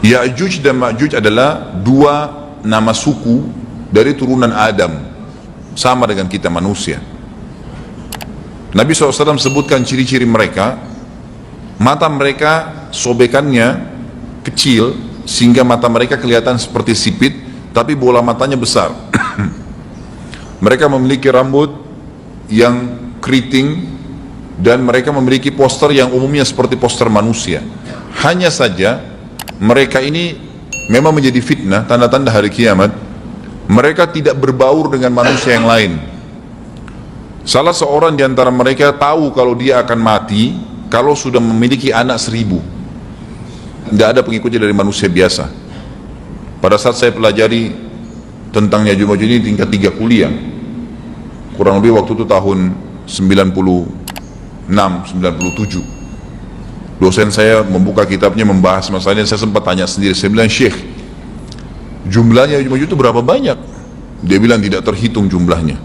Ya'juj dan Ma'juj adalah dua nama suku dari turunan Adam, sama dengan kita manusia. Nabi SAW sebutkan ciri-ciri mereka. Mata mereka sobekannya kecil sehingga mata mereka kelihatan seperti sipit, tapi bola matanya besar. Mereka memiliki rambut yang keriting dan mereka memiliki poster yang umumnya seperti poster manusia. Hanya saja mereka ini memang menjadi fitnah, tanda-tanda hari kiamat. Mereka tidak berbaur dengan manusia yang lain. Salah seorang di antara mereka tahu kalau dia akan mati kalau sudah memiliki anak 1000. Tidak ada pengikutnya dari manusia biasa. Pada saat saya pelajari tentang Ya'juj Ma'juj ini tingkat 3 kuliah, kurang lebih waktu itu tahun 96, 97, dosen saya membuka kitabnya membahas masalah ini. Saya sempat tanya sendiri, saya bilang, Syekh, jumlahnya Ya'juj Ma'juj itu berapa banyak? Dia bilang tidak terhitung jumlahnya,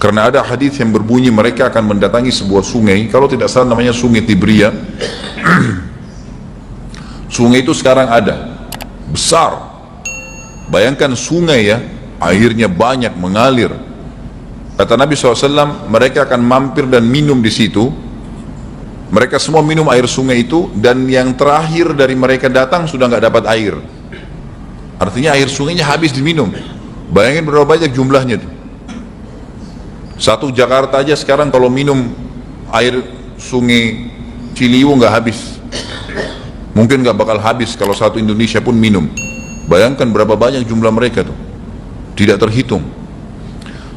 karena ada hadis yang berbunyi mereka akan mendatangi sebuah sungai, kalau tidak salah namanya Sungai Tibria. Sungai itu sekarang ada, besar. Bayangkan sungai ya, airnya banyak mengalir. Kata Nabi SAW, mereka akan mampir dan minum di situ. Mereka semua minum air sungai itu, dan yang terakhir dari mereka datang sudah nggak dapat air. Artinya air sungainya habis diminum. Bayangin berapa banyak jumlahnya tuh. Satu Jakarta aja sekarang kalau minum air sungai Ciliwung nggak habis. Mungkin nggak bakal habis kalau satu Indonesia pun minum. Bayangkan berapa banyak jumlah mereka tuh. Tidak terhitung.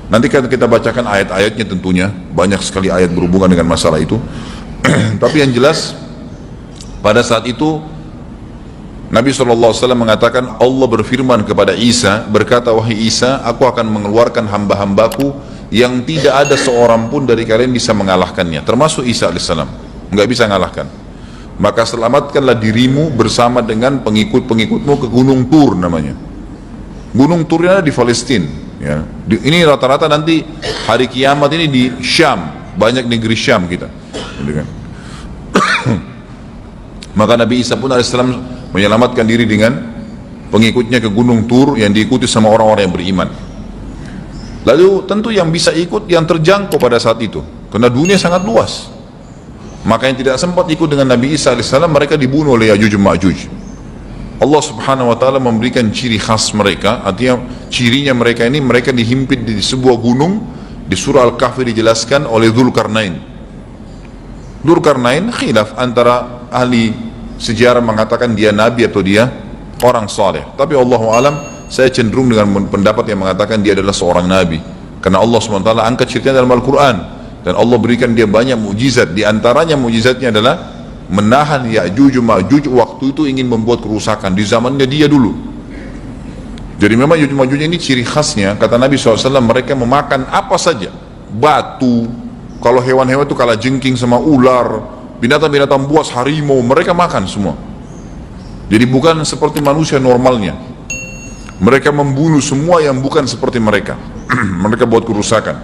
Nanti kita bacakan ayat-ayatnya tentunya. Banyak sekali ayat berhubungan dengan masalah itu. Tapi yang jelas pada saat itu Nabi SAW mengatakan, Allah berfirman kepada Isa, berkata, wahai Isa, aku akan mengeluarkan hamba-hambaku yang tidak ada seorang pun dari kalian bisa mengalahkannya, termasuk Isa AS, nggak bisa mengalahkan. Maka selamatkanlah dirimu bersama dengan pengikut-pengikutmu ke Gunung Tur namanya. Gunung Tur ada di Palestina ya. Ini rata-rata nanti hari kiamat ini di Syam, banyak negeri Syam kita gitu kan. Maka Nabi Isa pun AS menyelamatkan diri dengan pengikutnya ke Gunung Tur yang diikuti sama orang-orang yang beriman. Lalu tentu yang bisa ikut yang terjangkau pada saat itu, karena dunia sangat luas. Maka yang tidak sempat ikut dengan Nabi Isa AS, mereka dibunuh oleh Ya'juj Ma'juj. Allah Subhanahu Wa Taala memberikan ciri khas mereka. Artinya cirinya mereka ini, mereka dihimpit di sebuah gunung. Di surah Al-Kahfi dijelaskan oleh Dzulkarnain. Dzulkarnain khilaf antara ahli sejarah mengatakan dia nabi atau dia orang saleh. Tapi Allahu alam, saya cenderung dengan pendapat yang mengatakan dia adalah seorang nabi, karena Allah SWT angkat ceritanya dalam Al-Quran, dan Allah berikan dia banyak mukjizat. Di antaranya mukjizatnya adalah menahan Ya'juj Ma'juj waktu itu ingin membuat kerusakan di zamannya dia dulu. Jadi memang Ya'juj Ma'juj ini ciri khasnya, kata Nabi SAW, mereka memakan apa saja, batu, kalau hewan-hewan itu kalah jengking sama ular, binatang-binatang buas, harimau, mereka makan semua. Jadi bukan seperti manusia normalnya. Mereka membunuh semua yang bukan seperti mereka. Mereka buat kerusakan.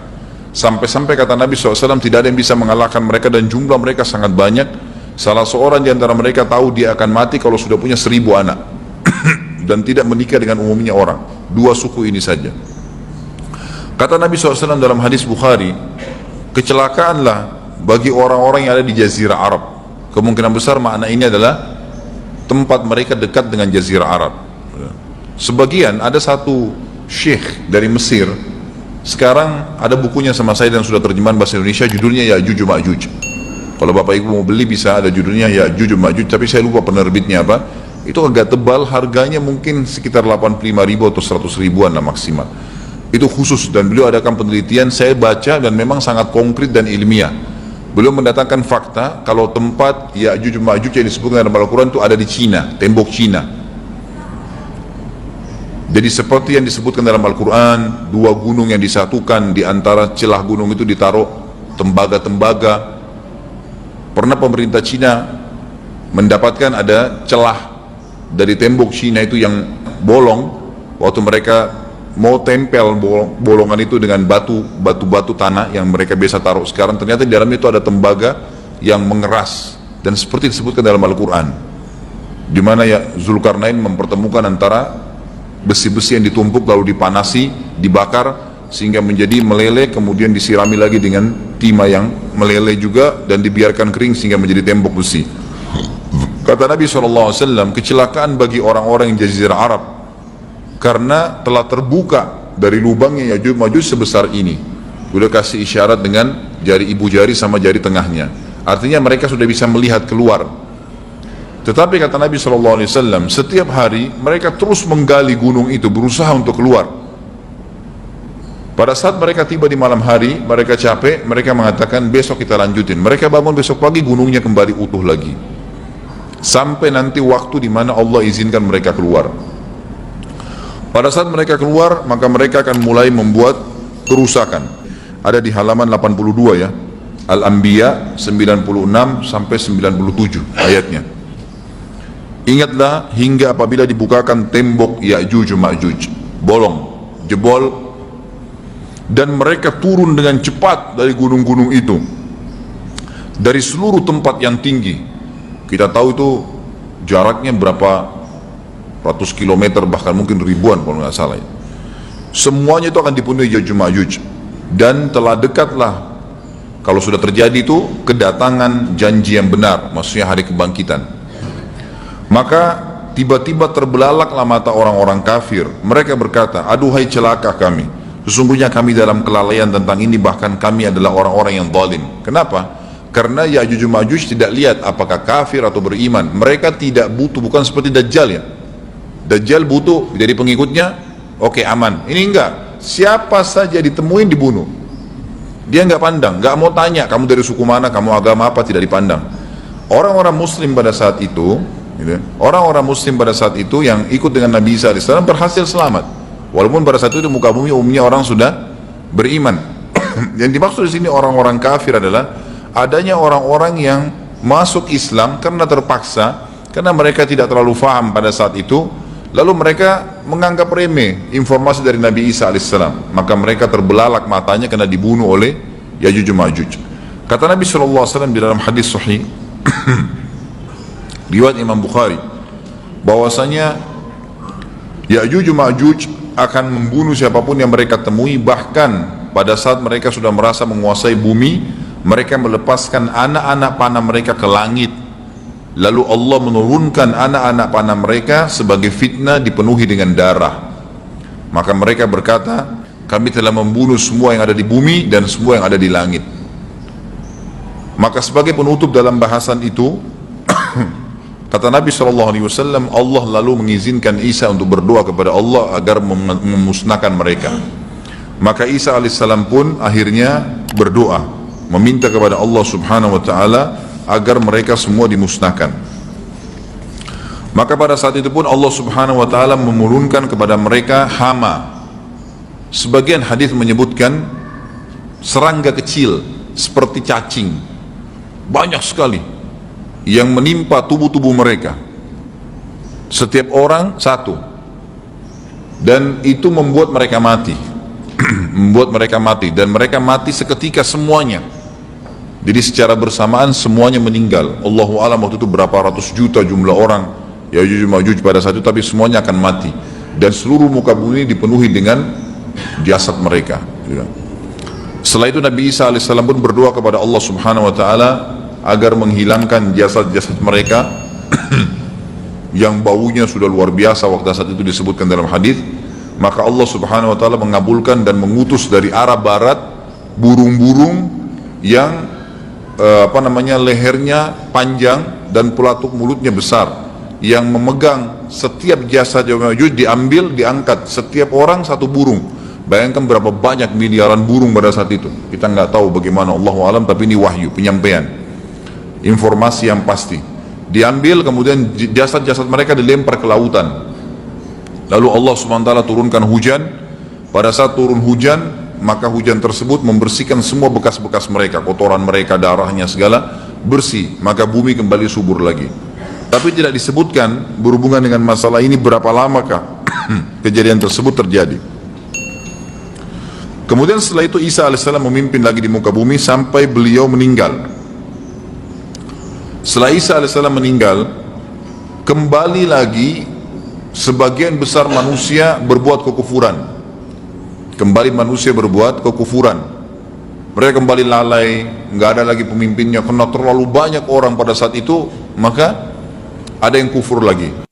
Sampai-sampai kata Nabi SAW, tidak ada yang bisa mengalahkan mereka, dan jumlah mereka sangat banyak. Salah seorang di antara mereka tahu dia akan mati kalau sudah punya 1000 anak. Dan tidak menikah dengan umumnya orang. 2 suku ini saja. Kata Nabi SAW dalam hadis Bukhari, kecelakaanlah bagi orang-orang yang ada di Jazirah Arab. Kemungkinan besar makna ini adalah tempat mereka dekat dengan Jazirah Arab. Sebagian, ada satu syekh dari Mesir, sekarang ada bukunya sama saya dan sudah terjemahan bahasa Indonesia, judulnya Ya'juj Ma'juj. Kalau Bapak Ibu mau beli bisa, ada judulnya Ya'juj Ma'juj, tapi saya lupa penerbitnya apa. Itu agak tebal, harganya mungkin sekitar 85.000 atau 100 ribuan lah maksimal. Itu khusus, dan beliau adakan penelitian, saya baca dan memang sangat konkret dan ilmiah. Beliau mendatangkan fakta kalau tempat Ya'juj Ma'juj yang disebutkan dalam Al-Quran itu ada di Cina, tembok Cina. Jadi seperti yang disebutkan dalam Al-Quran, 2 gunung yang disatukan, di antara celah gunung itu ditaruh tembaga-tembaga. Pernah pemerintah Cina mendapatkan ada celah dari tembok Cina itu yang bolong, waktu mereka mau tempel bolongan itu dengan batu-batu tanah yang mereka biasa taruh sekarang, ternyata di dalamnya itu ada tembaga yang mengeras, dan seperti disebutkan dalam Al-Quran. di mana ya Zulkarnain mempertemukan antara besi-besi yang ditumpuk lalu dipanasi, dibakar sehingga menjadi meleleh, kemudian disirami lagi dengan timah yang meleleh juga dan dibiarkan kering sehingga menjadi tembok besi. Kata Nabi SAW, kecelakaan bagi orang-orang yang Jazirah Arab karena telah terbuka dari lubangnya Ya'juj Ma'juj sebesar ini. Sudah kasih isyarat dengan jari ibu jari sama jari tengahnya, artinya mereka sudah bisa melihat keluar. Tetapi kata Nabi SAW, setiap hari mereka terus menggali gunung itu, berusaha untuk keluar. Pada saat mereka tiba di malam hari, mereka capek, mereka mengatakan besok kita lanjutin. Mereka bangun besok pagi, gunungnya kembali utuh lagi. Sampai nanti waktu di mana Allah izinkan mereka keluar. Pada saat mereka keluar, maka mereka akan mulai membuat kerusakan. Ada di halaman 82 ya, Al-Anbiya 96 sampai 97 ayatnya. Ingatlah hingga apabila dibukakan tembok Ya'juj Ma'juj, bolong, jebol, dan mereka turun dengan cepat dari gunung-gunung itu, dari seluruh tempat yang tinggi. Kita tahu itu jaraknya berapa ratus kilometer, bahkan mungkin ribuan kalau nggak salah. Semuanya itu akan dipenuhi Ya'juj Ma'juj, dan telah dekatlah, kalau sudah terjadi itu, kedatangan janji yang benar, maksudnya hari kebangkitan. Maka tiba-tiba terbelalaklah mata orang-orang kafir. Mereka berkata, aduhai celaka kami, sesungguhnya kami dalam kelalaian tentang ini, bahkan kami adalah orang-orang yang zalim. Kenapa? Karena Ya'juj Ma'juj tidak lihat apakah kafir atau beriman. Mereka tidak butuh, bukan seperti Dajjal ya. Dajjal butuh jadi pengikutnya, oke, aman. Ini enggak, siapa saja ditemuin dibunuh. Dia enggak pandang, enggak mau tanya kamu dari suku mana, kamu agama apa, tidak dipandang. Orang-orang muslim pada saat itu, orang-orang muslim pada saat itu yang ikut dengan Nabi Isa AS berhasil selamat. Walaupun pada saat itu di muka bumi umumnya orang sudah beriman. Yang dimaksud di sini orang-orang kafir adalah adanya orang-orang yang masuk Islam karena terpaksa, karena mereka tidak terlalu faham pada saat itu, lalu mereka menganggap remeh informasi dari Nabi Isa AS. Maka mereka terbelalak matanya karena dibunuh oleh Ya'juj Ma'juj. Kata Nabi SAW di dalam hadis sahih riwayat Imam Bukhari, bahwasanya Ya'juj Ma'juj akan membunuh siapapun yang mereka temui. Bahkan pada saat mereka sudah merasa menguasai bumi, mereka melepaskan anak-anak panah mereka ke langit, lalu Allah menurunkan anak-anak panah mereka sebagai fitnah dipenuhi dengan darah. Maka mereka berkata, kami telah membunuh semua yang ada di bumi dan semua yang ada di langit. Maka sebagai penutup dalam bahasan itu kata Nabi SAW, Allah lalu mengizinkan Isa untuk berdoa kepada Allah agar memusnahkan mereka. Maka Isa AS pun akhirnya berdoa, meminta kepada Allah Subhanahu Wa Taala agar mereka semua dimusnahkan. Maka pada saat itu pun Allah Subhanahu Wa Taala menurunkan kepada mereka hama. Sebagian hadis menyebutkan serangga kecil seperti cacing, banyak sekali yang menimpa tubuh-tubuh mereka, setiap orang satu, dan itu membuat mereka mati. Membuat mereka mati, dan mereka mati seketika semuanya. Jadi secara bersamaan semuanya meninggal. Allahu a'lam waktu itu berapa ratus juta jumlah orang Ya'juj Ma'juj pada saat itu, tapi semuanya akan mati, dan seluruh muka bumi dipenuhi dengan jasad mereka. Setelah itu Nabi Isa AS pun berdoa kepada Allah Subhanahu Wa Taala agar menghilangkan jasad-jasad mereka yang baunya sudah luar biasa waktu saat itu disebutkan dalam hadis. Maka Allah Subhanahu Wa Taala mengabulkan dan mengutus dari arah barat burung-burung yang lehernya panjang dan pelatuk mulutnya besar, yang memegang setiap jasad Ya'juj diambil, diangkat, setiap orang satu burung. Bayangkan berapa banyak miliaran burung pada saat itu. Kita nggak tahu bagaimana, Allahu a'lam, tapi ini wahyu, penyampaian informasi yang pasti. Diambil, kemudian jasad-jasad mereka dilempar ke lautan. Lalu Allah SWT turunkan hujan. Pada saat turun hujan, maka hujan tersebut membersihkan semua bekas-bekas mereka, kotoran mereka, darahnya segala bersih. Maka bumi kembali subur lagi. Tapi tidak disebutkan berhubungan dengan masalah ini berapa lamakah kejadian tersebut terjadi. Kemudian setelah itu Isa AS memimpin lagi di muka bumi sampai beliau meninggal. Setelah Isa AS meninggal, kembali lagi sebagian besar manusia berbuat kekufuran. Kembali manusia berbuat kekufuran. Mereka kembali lalai, nggak ada lagi pemimpinnya karena terlalu banyak orang pada saat itu, maka ada yang kufur lagi.